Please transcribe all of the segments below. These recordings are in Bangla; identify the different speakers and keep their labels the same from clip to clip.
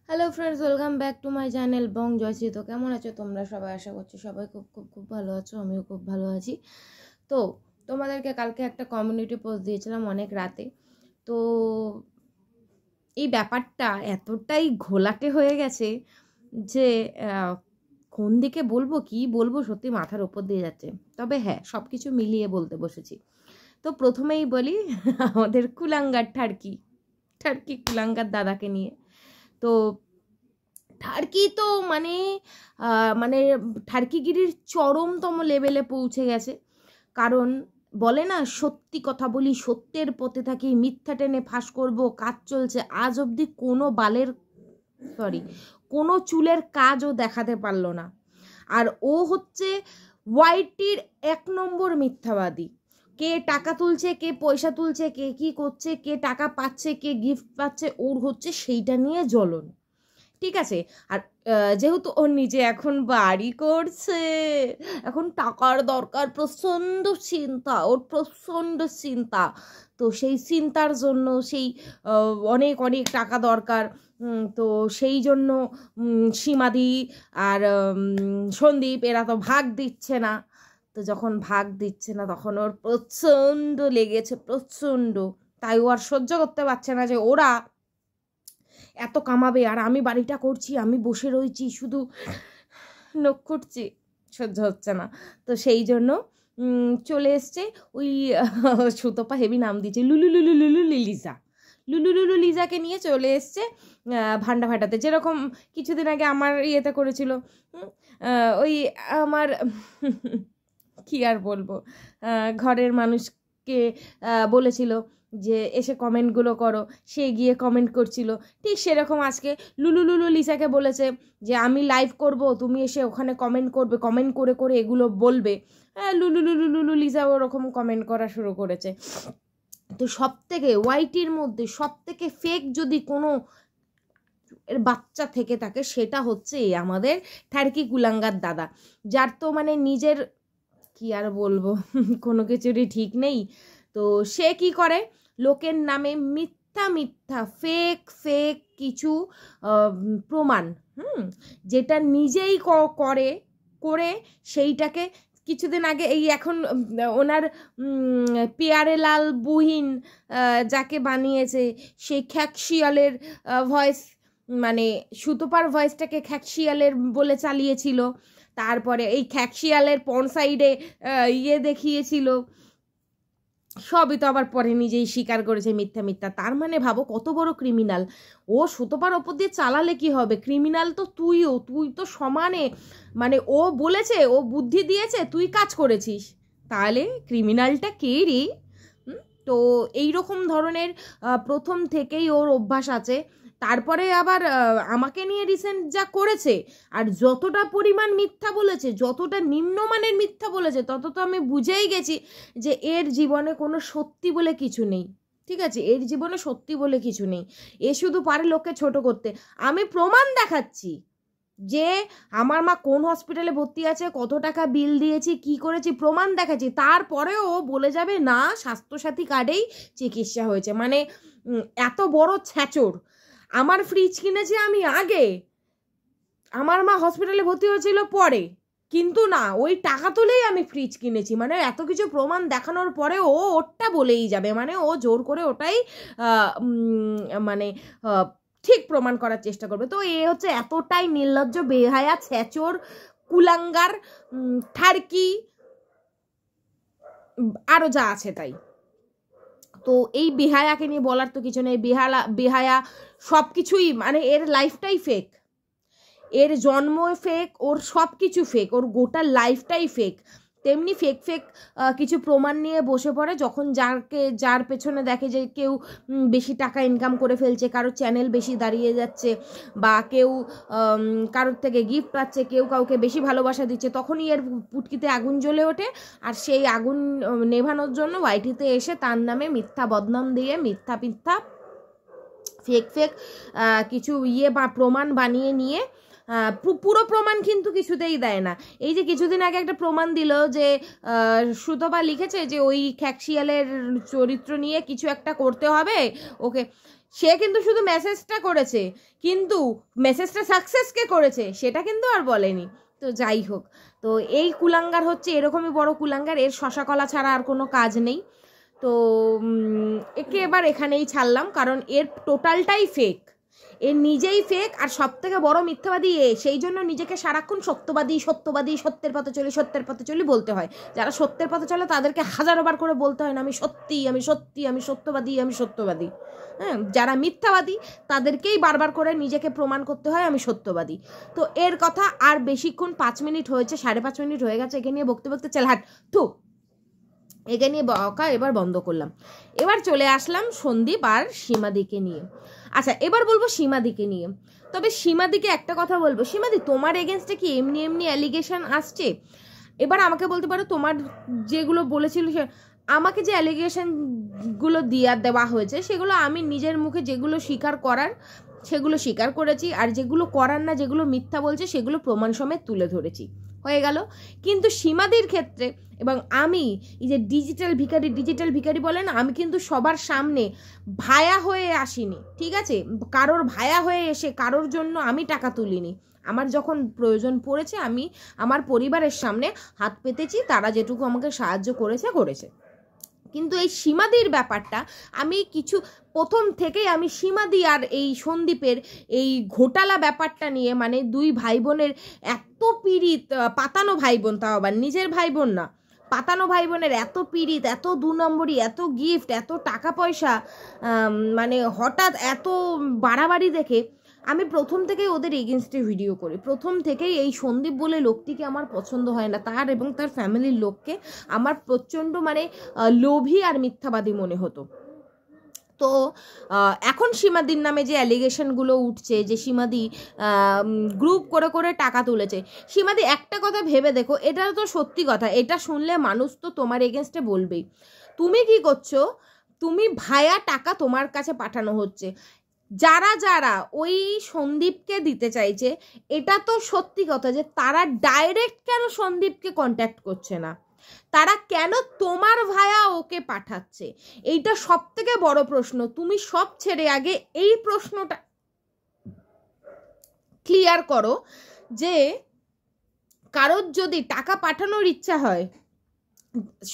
Speaker 1: Hello friends, welcome back to my channel Bong Joyshree. তো কেমন আছো তোমরা সবাই? আশা করছি সবাই খুব খুব খুব ভালো আছো। আমিও খুব ভালো আছি। তো তোমাদেরকে কালকে একটা কমিউনিটি পোস্ট দিয়েছিলাম অনেক রাতে। তো এই ব্যাপারটা এতটাই ঘোলাটে হয়ে গেছে যে কোন দিকে বলবো কি বলবো সত্যি মাথার উপর দিয়ে যাচ্ছে। তবে হ্যাঁ, সব কিছু মিলিয়ে বলতে বসেছি। তো প্রথমেই বলি আমাদের কুলাঙ্গার ঠার্কি কুলাঙ্গার দাদাকে নিয়ে। তো টার্কি তো মানে মানে টার্কিগিরির চরমতম লেভেলে পৌঁছে গেছে। কারণ বলে না, সত্যি কথা বলি, সত্যের পথে থাকি, মিথ্যা টেনে ফাঁস করব, কাজ চলছে। আজ অবধি কোনো চুলের কাজও দেখাতে পারলো না। আর ও হচ্ছে ওয়াইটির 1 নম্বর মিথ্যাবাদী। কে টাকা তুলছে, কে পয়সা তুলছে, কে কি করছে, কে টাকা পাচ্ছে, কে গিফট পাচ্ছে, ওর হচ্ছে সেইটা নিয়ে জ্বলন। ঠিক আছে। আর যেহেতু ওর নিজে এখন বাড়ি করছে, এখন টাকার দরকার, প্রচণ্ড চিন্তা। তো সেই চিন্তার জন্য সেই অনেক অনেক টাকা দরকার। তো সেই জন্য সীমাদি আর সন্দীপ এরা তো ভাগ দিচ্ছে না। তো যখন ভাগ দিচ্ছে না তখন ওর প্রচণ্ড লেগেছে, প্রচণ্ড। তাই ও আর সহ্য করতে পারছে না যে ওরা এত কামাবে আর আমি বাড়িটা করছি, আমি বসে রয়েছি শুধু নখ করছি, সহ্য হচ্ছে না। তো সেই জন্য চলে এসছে ওই সুতপা হেভি নাম দিয়েছে লুলু লিজাকে নিয়ে চলে এসছে ভান্ডা ফাটাতে। যেরকম কিছুদিন আগে আমার ইয়েতে করেছিল, ওই আমার কি আর বলবো, ঘরের মানুষকে বলেছিল যে এসে কমেন্টগুলো করো, সে গিয়ে কমেন্ট করছিল। ঠিক সেরকম আজকে লুলু লিসাকে বলেছে যে আমি লাইভ করব, তুমি এসে ওখানে কমেন্ট করবে, কমেন্ট করে করে এগুলো বলবে। লুলু লিসা ওরকম কমেন্ট করা শুরু করেছে। তো সবথেকে ওয়াইটির মধ্যে সবথেকে ফেক যদি কোনো এর বাচ্চা থেকে থাকে সেটা হচ্ছে আমাদের ঠার্কি কুলাঙ্গার দাদা, যার তো মানে নিজের কি আর বলবো কোনো কিছুরই ঠিক নেই। তো সে কি করে, লোকের নামে মিথ্যা ফেক কিছু প্রমাণ, যেটা নিজেই করে সেইটাকে কিছুদিন আগে এই এখন ওনার পিয়ারে লাল বুহিন যাকে বানিয়েছে, সেই খ্যাকশিয়ালের ভয়েস, মানে সুতোপার ভয়েসটাকে খ্যাকশিয়ালের বলে চালিয়েছিল। তারপরে এই খ্যাকশিয়ালের পন সাইডে দেখিয়েছিল। সবই তো আবার পরে নিজেই স্বীকার করেছে মিথ্যা। তার মানে ভাবো কত বড় ক্রিমিনাল ও। সুতোপার ওপর দিয়ে চালালে কি হবে, ক্রিমিনাল তো তুই তো সমানে। মানে ও বলেছে, ও বুদ্ধি দিয়েছে, তুই কাজ করেছিস, তাহলে ক্রিমিনালটা কে রে? তো এইরকম ধরনের প্রথম থেকেই ওর অভ্যাস আছে। তারপরে আবার আমাকে নিয়ে রিসেন্ট যা করেছে, আর যতটা পরিমাণ মিথ্যা বলেছে, যতটা নিম্নমানের মিথ্যা বলেছে, তত তো আমি বুঝেই গেছি যে এর জীবনে কোনো সত্যি বলে কিছু নেই। ঠিক আছে, এর জীবনে সত্যি বলে কিছু নেই। এ শুধু পারে লোককে ছোট করতে। আমি প্রমাণ দেখাচ্ছি যে আমার মা কোন হসপিটালে ভর্তি আছে, কত টাকা বিল দিয়েছি, কি করেছি, প্রমাণ দেখাচ্ছি। তারপরেও ও বলে যাবে না স্বাস্থ্যসাথী কার্ডেই চিকিৎসা হয়েছে। মানে এত বড় ছ্যাচর। আমার ফ্রিজ কিনেছি আমি আগে, আমার মা হসপিটালে ভর্তি হয়েছিল পরে, কিন্তু না, ওই টাকা তুলেই আমি ফ্রিজ কিনেছি। মানে এত কিছু প্রমাণ দেখানোর পরে ও ওরটা বলেই যাবে, মানে ও জোর করে ওটাই মানে ঠিক প্রমাণ করার চেষ্টা করবে। তো এ হচ্ছে এতটাই নির্লজ্জ, বেহায়া, ছ্যাচর, কুলাঙ্গার, ঠার্কি, আরও যা আছে তাই। তো এই বেহায়াকে নিয়ে বলার তো কিছু নেই। বেহায়া সব কিছুই, মানে এর লাইফটাই ফেক, এর জন্ম ফেক, ওর সব কিছু ফেক, ওর গোটা লাইফটাই ফেক। তেমনি ফেক কিছু প্রমাণ নিয়ে বসে পড়ে যখন যার পেছনে দেখে যে কেউ বেশি টাকা ইনকাম করে ফেলছে, কারোর চ্যানেল বেশি দাঁড়িয়ে যাচ্ছে, বা কেউ কারোর থেকে গিফট পাচ্ছে, কেউ কাউকে বেশি ভালোবাসা দিচ্ছে, তখনই এর পুটকিতে আগুন জ্বলে ওঠে। আর সেই আগুন নেভানোর জন্য ওয়াইটিতে এসে তার নামে মিথ্যা বদনাম দিয়ে মিথ্যা ফেক কিছু বা প্রমাণ বানিয়ে নিয়ে পুরো প্রমাণ কিন্তু কিছুতেই দেয় না। এই যে কিছুদিন আগে একটা প্রমাণ দিল যে সুতপা লিখেছে যে ওই খ্যাকশিয়ালের চরিত্র নিয়ে কিছু একটা করতে হবে ওকে, সে কিন্তু শুধু মেসেজটা করেছে, কিন্তু মেসেজটা সাকসেস কে করেছে সেটা কিন্তু আর বলেনি। তো যাই হোক, তো এই কুলাঙ্গার হচ্ছে এরকমই বড় কুলাঙ্গার, এর শশা কলা ছাড়া আর কোনো কাজ নেই। তো একে এবার এখানেই ছাড়লাম, কারণ এর টোটালটাই ফেক, এর নিজেই ফেক, আর সব থেকে বড় মিথ্যাবাদী এ। সেই জন্য নিজেকে সারাক্ষণ সত্যবাদী সত্যবাদী, সত্যের পথে চলি সত্যের পথে চলি বলতে হয়। যারা সত্যের পথে চলে তাদেরকে হাজারোবার করে বলতে হয় না আমি সত্যি আমি সত্যি আমি সত্যবাদী আমি সত্যবাদী। হ্যাঁ, যারা মিথ্যাবাদী তাদেরকেই বারবার করে নিজেকে প্রমাণ করতে হয় আমি সত্যবাদী। তো এর কথা আর বেশিক্ষণ, 5 মিনিট হয়েছে, 5.5 মিনিট হয়ে গেছে, একে নিয়ে বকতে বকতে চল হাট থু, একে নিয়ে বকা এবার বন্ধ করলাম। এবার চলে আসলাম সন্দীপ আর সীমাদিকে নিয়ে। আচ্ছা, এবার বলবো সীমাদিকে নিয়ে। তবে সীমাদিকে একটা কথা বলবো, সীমাদি তোমার এগেনস্টে কি এমনি এমনি অ্যালিগেশন আসছে? এবার আমাকে বলতে পারো তোমার যেগুলো বলেছিল, আমাকে যে অ্যালিগেশনগুলো দেওয়া হয়েছে সেগুলো আমি নিজের মুখে যেগুলো স্বীকার করার সেগুলো স্বীকার করেছি, আর যেগুলো করার না, যেগুলো মিথ্যা বলছে সেগুলো প্রমাণ সমেত তুলে ধরেছি, হয়ে গেল। কিন্তু সীমাদির ক্ষেত্রে এবং আমি এই যে ডিজিটাল ভিখারি বলে না, আমি কিন্তু সবার সামনে ভায়া হয়ে আসিনি, ঠিক আছে? কারোর ভায়া হয়ে এসে কারোর জন্য আমি টাকা তুলিনি। আমার যখন প্রয়োজন পড়েছে আমি আমার পরিবারের সামনে হাত পেতেছি, তারা যেটুকু আমাকে সাহায্য করেছে। কিন্তু এই সীমাদির ব্যাপারটা আমি প্রথম থেকেই আমি সীমাদি আর এই সন্দীপের এই ঘোটালা ব্যাপারটা নিয়ে, মানে দুই ভাই বোনের এত পীড়িত, পাতানো ভাই বোন, তাও আবার নিজের ভাই বোন না, পাতানো ভাই বোনের এত পীড়িত, এত 2 নম্বরই, এত গিফট, এত টাকা পয়সা, মানে হঠাৎ এত বাড়াবাড়ি দেখে আমি প্রথম থেকেই ওদের এগেনস্টে ভিডিও করি। প্রথম থেকেই এই সন্দীপ বলে লোকটিকে আমার পছন্দ হয় না, তার এবং তার ফ্যামিলির লোককে আমার প্রচণ্ড মানে লোভী আর মিথ্যাবাদী মনে হতো। তো এখন সীমাদির নামে যে অ্যালিগেশনগুলো উঠছে, যে সীমাদি গ্রুপ করে করে টাকা তুলেছে, সীমাদি একটা কথা ভেবে দেখো, এটা তো সত্যি কথা, এটা শুনলে মানুষ তো তোমার এগেনস্টে বলবেই। তুমি কি করছো? তুমি ভায়া টাকা তোমার কাছে পাঠানো হচ্ছে, যারা ওই সন্দীপকে দিতে চাইছে, এটা তো সত্যি কথা যে তারা ডাইরেক্ট কেন সন্দীপকে কন্ট্যাক্ট করছে না, তারা কেন তোমার ভায়া ওকে পাঠাচ্ছে? এইটা সব থেকে বড় প্রশ্ন। তুমি সব ছেড়ে আগে এই প্রশ্নটা ক্লিয়ার করো যে কারোর যদি টাকা পাঠানোর ইচ্ছা হয়,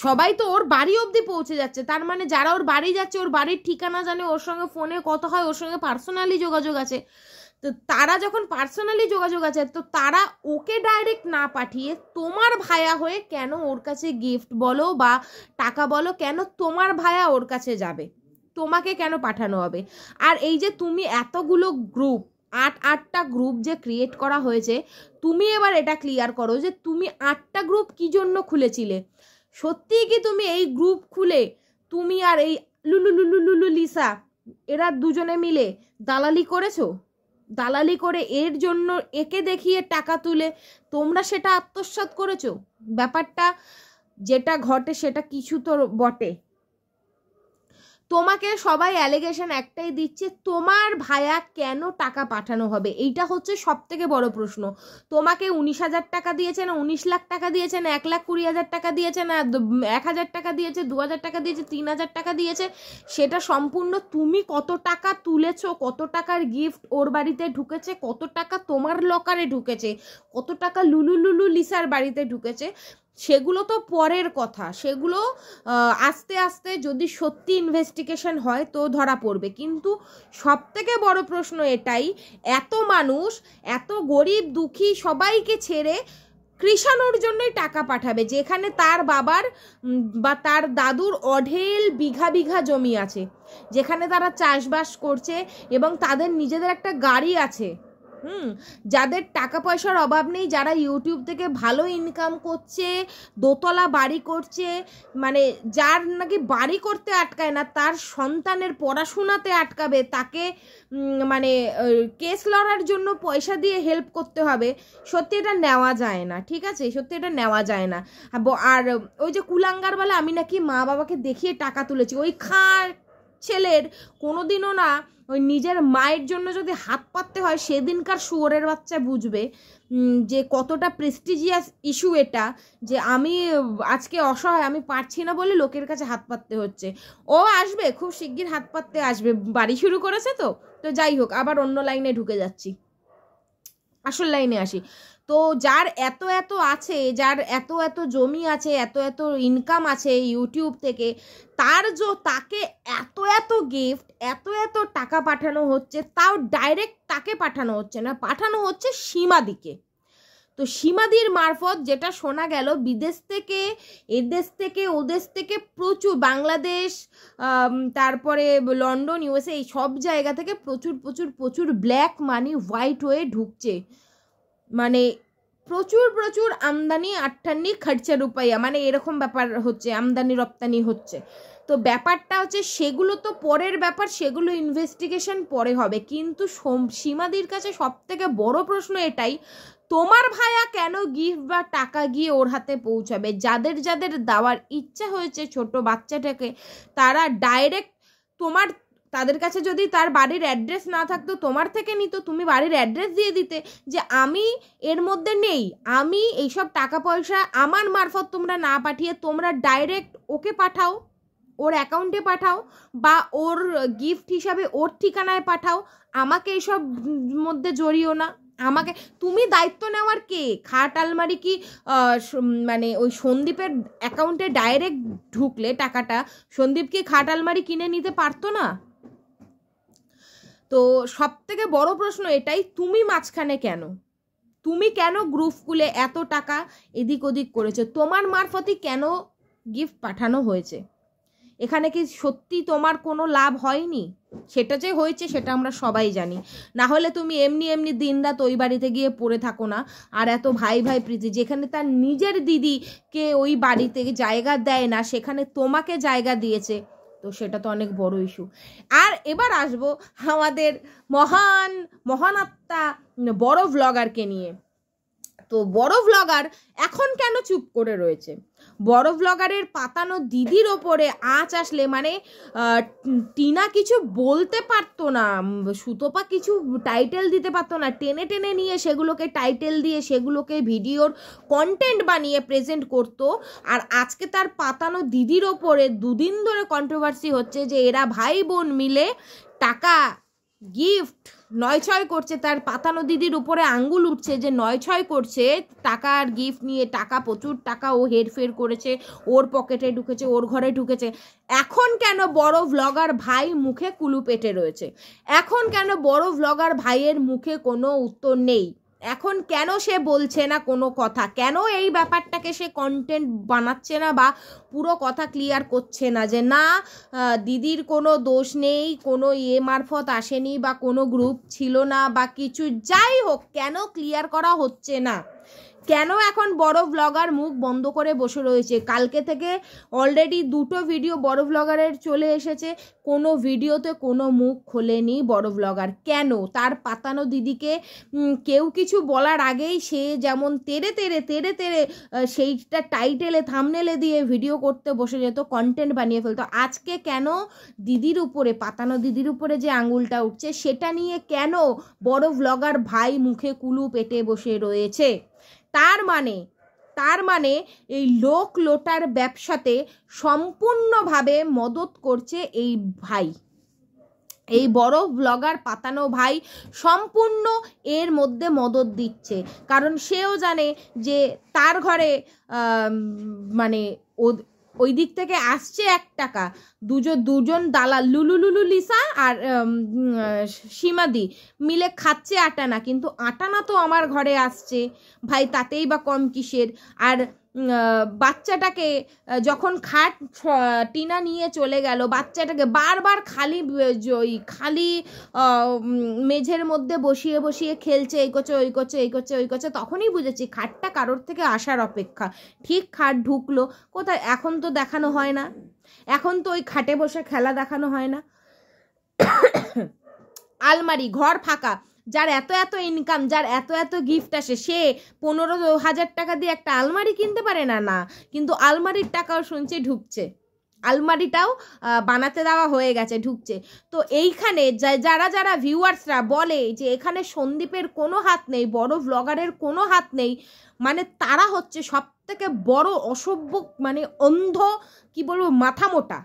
Speaker 1: সবাই তো ওর বাড়ি অবধি পৌঁছে যাচ্ছে, তার মানে যারা ওর বাড়ি যাচ্ছে ওর বাড়ির ঠিকানা জানে, ওর সঙ্গে ফোনে কথা হয়, ওর সঙ্গে পার্সোনালি যোগাযোগ আছে। তো তারা যখন পার্সোনালি যোগাযোগ আছে, তো তারা ওকে ডাইরেক্ট না পাঠিয়ে তোমার ভায়া হয়ে কেন ওর কাছে গিফট বলো বা টাকা বলো, কেন তোমার ভায়া ওর কাছে যাবে, তোমাকে কেন পাঠানো হবে? আর এই যে তুমি এতগুলো গ্রুপ, 8টা গ্রুপ যে ক্রিয়েট করা হয়েছে, তুমি এবার এটা ক্লিয়ার করো যে তুমি 8টা গ্রুপ কি জন্য খুলেছিলে? সত্যিই কি তুমি এই গ্রুপ খুলে তুমি আর এই লুলু লিসা এরা দুজনে মিলে দালালি করেছো? দালালি করে এর জন্য একে দেখিয়ে টাকা তুলে তোমরা সেটা আত্মসাৎ করেছো? ব্যাপারটা যেটা ঘটে সেটা কিছু তো বটে। তোমাকে সবাই অ্যালিগেশন একটাই দিচ্ছে, তোমার ভায়া কেন টাকা পাঠানো হবে, এইটা হচ্ছে সব থেকে বড় প্রশ্ন। তোমাকে 19,000 টাকা দিয়েছে না 19 লাখ টাকা দিয়েছে না 1,20,000 টাকা দিয়েছে না 1,000 টাকা দিয়েছে 2,000 টাকা দিয়েছে 3,000 টাকা দিয়েছে, সেটা সম্পূর্ণ তুমি কত টাকা তুলেছো, কত টাকার গিফট ওর বাড়িতে ঢুকেছে, কত টাকা তোমার লকারে ঢুকেছে, কত টাকা লুলু লিসার বাড়িতে ঢুকেছে, সেগুলো তো পরের কথা। সেগুলো আস্তে আস্তে যদি সত্যি ইনভেস্টিগেশন হয় তো ধরা পড়বে। কিন্তু সব থেকে বড় প্রশ্ন এটাই, এত মানুষ, এত গরিব দুঃখী সবাইকে ছেড়ে কৃষাণুর জন্যই টাকা পাঠাবে, যেখানে তার বাবার বা তার দাদুর অঢেল বিঘা জমি আছে, যেখানে তারা চাষবাস করছে এবং তাদের নিজেদের একটা গাড়ি আছে, যাদের টাকা পয়সার অভাব নেই, যারা ইউটিউব থেকে ভালো ইনকাম করছে, দোতলা বাড়ি করছে, মানে যার নাকি বাড়ি করতে আটকায় না, তার সন্তানের পড়াশোনাতে আটকাবে, তাকে মানে কেস লড়ার জন্য পয়সা দিয়ে হেল্প করতে হবে। সত্যি এটা নেওয়া যায় না, ঠিক আছে? সত্যি এটা নেওয়া যায় না। আর ওই যে কুলাঙ্গার বলে আমি নাকি মা বাবাকে দেখিয়ে টাকা তুলেছি, ওই ছেলের কোনোদিনও না ওই নিজের মায়ের জন্য যদি হাত পাততে হয়, সেদিনকার শুয়োরের বাচ্চা বুঝবে যে কতটা প্রেস্টিজিয়াস ইস্যু এটা, যে আমি আজকে অসহায়, আমি পারছি না বলে লোকের কাছে হাত পাততে হচ্ছে। ও আসবে, খুব শিগগির হাত পাততে আসবে, বাড়ি শুরু করেছে তো। তো যাই হোক, আবার অন্য লাইনে ঢুকে যাচ্ছি, আসল লাইনে আসি। তো যার এত এত আছে, যার এত এত জমি আছে, এত এত ইনকাম আছে ইউটিউব থেকে, তাকে এত এত গিফট, এত এত টাকা পাঠানো হচ্ছে, তাও ডাইরেক্ট তাকে পাঠানো হচ্ছে না, পাঠানো হচ্ছে সীমাদিকে। তো সীমাদির মারফত যেটা শোনা গেল, বিদেশ থেকে, এদেশ থেকে, ওদেশ থেকে প্রচুর, বাংলাদেশ, তারপরে লন্ডন, ইউএসএ, এই সব জায়গা থেকে প্রচুর প্রচুর প্রচুর ব্ল্যাক মানি হোয়াইট হয়ে ঢুকছে। মানে প্রচুর প্রচুর আমদানি আটটানি খরচা রুপাইয়া, মানে এরকম ব্যাপার হচ্ছে, আমদানি রপ্তানি হচ্ছে। তো ব্যাপারটা হচ্ছে সেগুলো তো পরের ব্যাপার, সেগুলো ইনভেস্টিগেশন পরে হবে। কিন্তু সীমাদির কাছে সব থেকে বড় প্রশ্ন এটাই, তোমার ভাইয়া কেন গিফট বা টাকা গিয়ে ওর হাতে পৌঁছাবে? যাদের যাদের দেওয়ার ইচ্ছা হয়েছে ছোট বাচ্চাটাকে, তারা ডাইরেক্ট তাদের কাছে যদি তার বাড়ির অ্যাড্রেস না থাকতো, তোমার থেকে নিত, তুমি বাড়ির অ্যাড্রেস দিয়ে দিতে যে আমি এর মধ্যে নেই, আমি এইসব টাকা পয়সা আমার মারফত তোমরা না পাঠিয়ে তোমরা ডাইরেক্ট ওকে পাঠাও, ওর অ্যাকাউন্টে পাঠাও, বা ওর গিফট হিসাবে ওর ঠিকানায় পাঠাও, আমাকে এইসব মধ্যে জড়িও না। আমাকে তুমি দায়িত্ব নেওয়ার কে? খাট আলমারি কি মানে ওই সন্দীপের অ্যাকাউন্টে ডাইরেক্ট ঢুকলে টাকাটা, সন্দীপ কি খাট আলমারি কিনে নিতে পারতো না? তো সব থেকে বড় প্রশ্ন এটাই, তুমি মাঝখানে কেন? তুমি কেন গ্রুপ খুলে এত টাকা এদিক ওদিক করেছো? তোমার মারফতই কেন গিফট পাঠানো হয়েছে? এখানে কি সত্যি তোমার কোনো লাভ হয়নি? সেটা যে হয়েছে সেটা আমরা সবাই জানি, না হলে তুমি এমনি এমনি দিনরাত ওই বাড়িতে গিয়ে পড়ে থাকো না। আর এত ভাই ভাই প্রীতি, যেখানে তার নিজের দিদিকে ওই বাড়িতে জায়গা দেয় না, সেখানে তোমাকে জায়গা দিয়েছে, তো সেটা তো অনেক বড় ইস্যু। আর এবার আসবো আমাদের মহান আত্মা বড় ভ্লগারকে নিয়ে। তো বড় ভ্লগার এখন কেন চুপ করে রয়েছে? বড় ভ্লগারের পাতানো দিদির ওপরে আঁচ আসলে, মানে টিনা কিছু বলতে পারতো না, সুতপা কিছু টাইটেল দিতে পারতো না, টেনে টেনে নিয়ে সেগুলোকে টাইটেল দিয়ে সেগুলোকে ভিডিওর কন্টেন্ট বানিয়ে প্রেজেন্ট করতো। আর আজকে তার পাতানো দিদির ওপরে দুদিন ধরে কন্ট্রোভার্সি হচ্ছে যে এরা ভাই বোন মিলে টাকা গিফট নয় করছে, তার পাতানো দিদির উপরে আঙ্গুল উঠছে যে নয় করছে টাকা আর গিফট নিয়ে। টাকা, প্রচুর টাকা ও হেরফের করেছে, ওর পকেটে ঢুকেছে, ওর ঘরে ঢুকেছে। এখন কেন বড় ভ্লগার ভাই মুখে কুলু পেটে রয়েছে? এখন কেন বড় ভ্লগার ভাইয়ের মুখে কোনো উত্তর নেই? এখন কেন সে বলছে না কোনো কথা? কেন এই ব্যাপারটাকে সে কন্টেন্ট বানাচ্ছে না বা পুরো কথা ক্লিয়ার করছে না যে না দিদির কোনো দোষ নেই, কোনো মারফত আসেনি বা কোনো গ্রুপ ছিল না বা কিছু, যাই হোক, কেন ক্লিয়ার করা হচ্ছে না? কেন এখন বড় ভ্লগার মুখ বন্ধ করে বসে রয়েছে? কালকে থেকে অলরেডি 2টো ভিডিও বড় ভ্লগারের চলে এসেছে, কোনো ভিডিওতে কোনো মুখ খোলেনি বড় ভ্লগার। কেন? তার পাতানো দিদিকে কেউ কিছু বলার আগেই সে যেমন তেরে সেইটা টাইটেলে থাম্বনেলে দিয়ে ভিডিও করতে বসে যেত, কন্টেন্ট বানিয়ে ফেলতো। আজকে কেন দিদির উপরে, পাতানো দিদির উপরে যে আঙুলটা উঠছে সেটা নিয়ে কেন বড় ভ্লগার ভাই মুখে কুলু পেটে বসে রয়েছে? তার মানে এই লোক লোটার ব্যবসাতে সম্পূর্ণভাবে মদত করছে এই ভাই, এই বড় ব্লগার পাতানো ভাই সম্পূর্ণ এর মধ্যে মদত দিচ্ছে। কারণ সেও জানে যে তার ঘরে মানে ওই দিক থেকে আসছে 1 টাকা, দুজন দালাল লুলু লিসা আর সীমাদি মিলে খাচ্ছে 8 আনা, কিন্তু 8 আনা তো আমার ঘরে আসছে ভাই, তাতেই বা কম কিসের? আর বাচ্চাটাকে যখন টিনা নিয়ে চলে গেল, বাচ্চাটাকে বারবার খালি মেঝের মধ্যে বসিয়ে খেলছে, এই করছে, তখনই বুঝেছি খাটটা কারোর থেকে আসার অপেক্ষা। ঠিক খাট ঢুকলো কোথায়? এখন তো দেখানো হয় না, এখন তো ওই খাটে বসে খেলা দেখানো হয় না। আলমারি, ঘর ফাঁকা, যার এত ইনকাম, যার এত গিফট আসে, সে 15,000 টাকা দিয়ে একটা আলমারি কিনতে পারে না? কিন্তু আলমারির টাকাও শুনছি ঢুকছে। আলমারিটাও বানাতে দেওয়া হয়ে গেছে, ঢুকছে। তো এইখানে যারা যারা ভিউয়ার্সরা বলে যে এখানে সন্দীপের কোনো হাত নেই, বড় ব্লগারের কোনো হাত নেই, মানে তারা হচ্ছে সব থেকে বড় অসভ্য, মানে অন্ধ, কি বলবো, মাথা মোটা।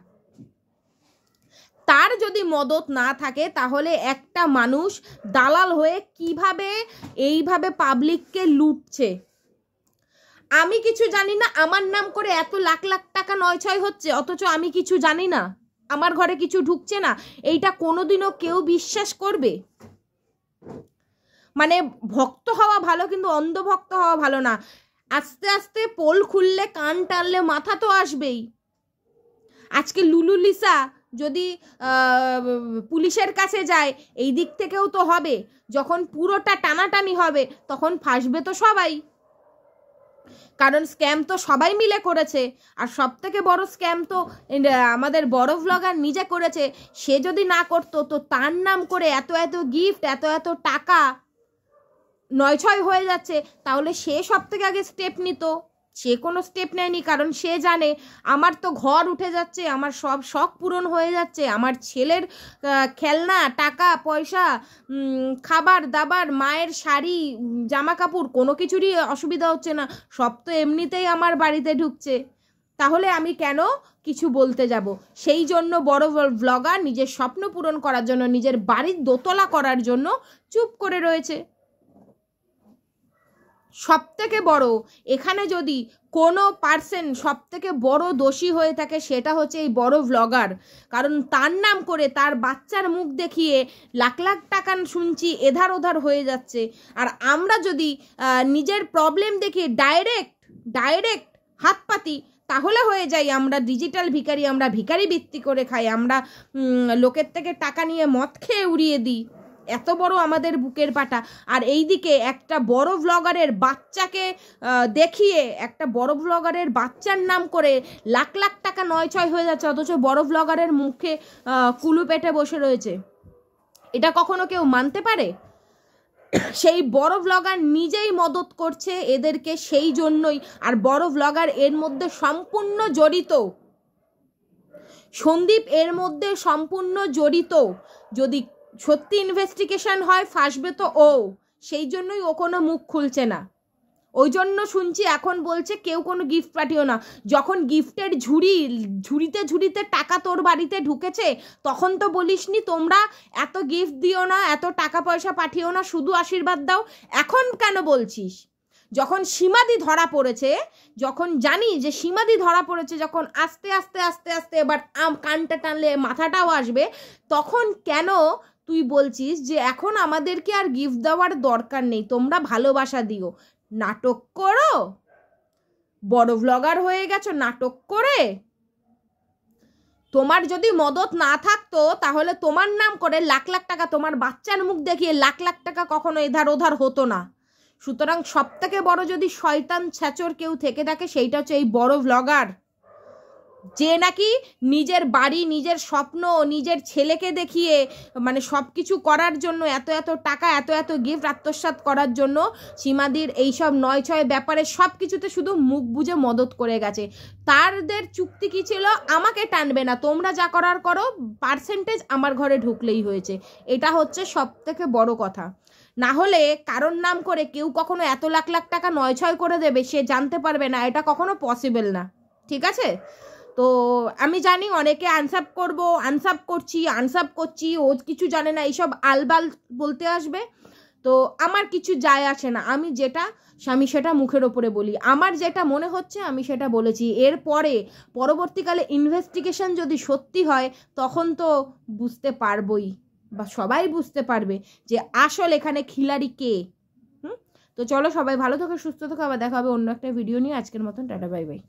Speaker 1: তার যদি মদত না থাকে তাহলে একটা মানুষ দালাল হয়ে কিভাবে এইভাবে পাবলিককে লুটছে। আমি কিছু জানি না, আমার নাম করে এত লাখ লাখ টাকা নয় ছয় হচ্ছে, অথচ আমি কিছু জানি না, আমার ঘরে কিছু ঢুকছে না। এইটা কোনোদিনও কেউ বিশ্বাস করবে? মানে ভক্ত হওয়া ভালো, কিন্তু অন্ধভক্ত হওয়া ভালো না। আস্তে আস্তে পোল খুললে, কান টানলে মাথা তো আসবেই। আজকে লুলু লিসা যদি পুলিশের কাছে যায়, এই দিক থেকেও তো হবে। যখন পুরোটা টানাটানি হবে তখন ফাঁসবে তো সবাই, কারণ স্ক্যাম তো সবাই মিলে করেছে। আর সব থেকে বড় স্ক্যাম তো আমাদের বড় ব্লগার নিজে করেছে। সে যদি না করতো তো তার নাম করে এত এত গিফট, এত এত টাকা নয় ছয় হয়ে যাচ্ছে, তাহলে সে সব থেকে আগে স্টেপ নিত। সে কোনো স্টেপ নেয়নি, কারণ সে জানে আমার তো ঘর উঠে যাচ্ছে, আমার সব শখ পূরণ হয়ে যাচ্ছে, আমার ছেলের খেলনা, টাকা পয়সা, খাবার দাবার, মায়ের শাড়ি, জামা কাপড়, কোনো কিছুরই অসুবিধা হচ্ছে না, সব তো এমনিতেই আমার বাড়িতে ঢুকছে। তাহলে আমি কেন কিছু বলতে যাব? সেই জন্য বড় ব্লগার নিজের স্বপ্ন পূরণ করার জন্য, নিজের বাড়ির দোতলা করার জন্য চুপ করে রয়েছে। সব থেকে বড় এখানে যদি কোনো পার্সন সব থেকে বড় দোষী হয়ে থাকে, সেটা হচ্ছে এই বড় ব্লগার। কারণ তার নাম করে তার বাচ্চার মুখ দেখিয়ে লাখ লাখ টাকা শুনছি এধার ওধার হয়ে যাচ্ছে। আর আমরা যদি নিজের প্রবলেম দেখিয়ে ডাইরেক্ট হাত পাতি, তাহলে হয়ে যাই আমরা ডিজিটাল ভিখারি, আমরা ভিখারি বৃত্তি করে খাই, আমরা লোকের থেকে টাকা নিয়ে মদ খেয়ে উড়িয়ে দিই। এত বড় আমাদের বুকের পাটা। আর এইদিকে একটা বড় ব্লগারের বাচ্চাকে দেখিয়ে, একটা বড় ব্লগারের বাচ্চার নাম করে লাখ লাখ টাকা নয় ছয় হয়ে যাচ্ছে, অথচ বড় ব্লগারের মুখে কুলু পেটে বসে রয়েছে। এটা কখনো কেউ মানতে পারে? সেই বড় ব্লগার নিজেই মদত করছে এদেরকে, সেই জন্যই। আর বড় ব্লগার এর মধ্যে সম্পূর্ণ জড়িত, সন্দীপ এর মধ্যে সম্পূর্ণ জড়িত। যদি সত্যি ইনভেস্টিগেশন হয়, ফাঁসবে তো ও, সেই জন্যই ও কোনো মুখ খুলছে না। ওই জন্য শুনছি এখন বলছে কেউ কোনো গিফট পাঠিও না। যখন গিফটের ঝুড়িতে টাকা তোর বাড়িতে ঢুকেছে, তখন তো বলিসনি তোমরা এত গিফট দিও না, এত টাকা পয়সা পাঠিও না, শুধু আশীর্বাদ দাও। এখন কেন বলছিস? যখন সীমাদি ধরা পড়েছে, যখন জানি যে সীমাদি ধরা পড়েছে, যখন আস্তে আস্তে আস্তে আস্তে এবার কানটা টানলে মাথাটাও আসবে, তখন কেন তুই বলছিস যে এখন আমাদেরকে আর গিফট দেওয়ার দরকার নেই, তোমরা ভালোবাসা দিও? নাটক করো, বড় ব্লগার হয়ে গেছো নাটক করে। তোমার যদি মদত না থাকতো তাহলে তোমার নাম করে লাখ লাখ টাকা, তোমার বাচ্চার মুখ দেখিয়ে লাখ লাখ টাকা কখনো এধার ওধার হতো না। সুতরাং সব থেকে বড় যদি শয়তান ছ্যাচর কেউ থেকে থাকে, সেইটা হচ্ছে এই বড় ব্লগার, যে নাকি নিজের বাড়ি, নিজের স্বপ্ন, নিজের ছেলেকে দেখিয়ে, মানে সব কিছু করার জন্য, এত এত টাকা, এত এত গিফট আত্মসাৎ করার জন্য সীমাদির এইসব নয় ছয় ব্যাপারে সব কিছুতে শুধু মুখ বুজে মদত করে গেছে। তাদের চুক্তি কী ছিল? আমাকে টানবে না, তোমরা যা করার করো, পার্সেন্টেজ আমার ঘরে ঢুকলেই হয়েছে। এটা হচ্ছে সব থেকে বড় কথা। না হলে কারোর নাম করে কেউ কখনো এত লাখ লাখ টাকা নয় ছয় করে দেবে, সে জানতে পারবে না, এটা কখনো পসিবল না। ঠিক আছে? তো আমি জানি অনেকে আনসাপ করছি, ও কিছু জানে না, এইসব আলবাল বলতে আসবে। তো আমার কিছু যায় আসে না, আমি সেটা মুখের ওপরে বলি, আমার যেটা মনে হচ্ছে আমি সেটা বলেছি। পরবর্তীকালে ইনভেস্টিগেশন যদি সত্যি হয়, তখন তো বুঝতে পারবই, বা সবাই বুঝতে পারবে যে আসল এখানে খিলাড়ি কে। তো চলো, সবাই ভালো থাকো, সুস্থ থাকো, আবার দেখা হবে অন্য একটা ভিডিও নিয়ে। আজকের মতন টাটা, বাই বাই।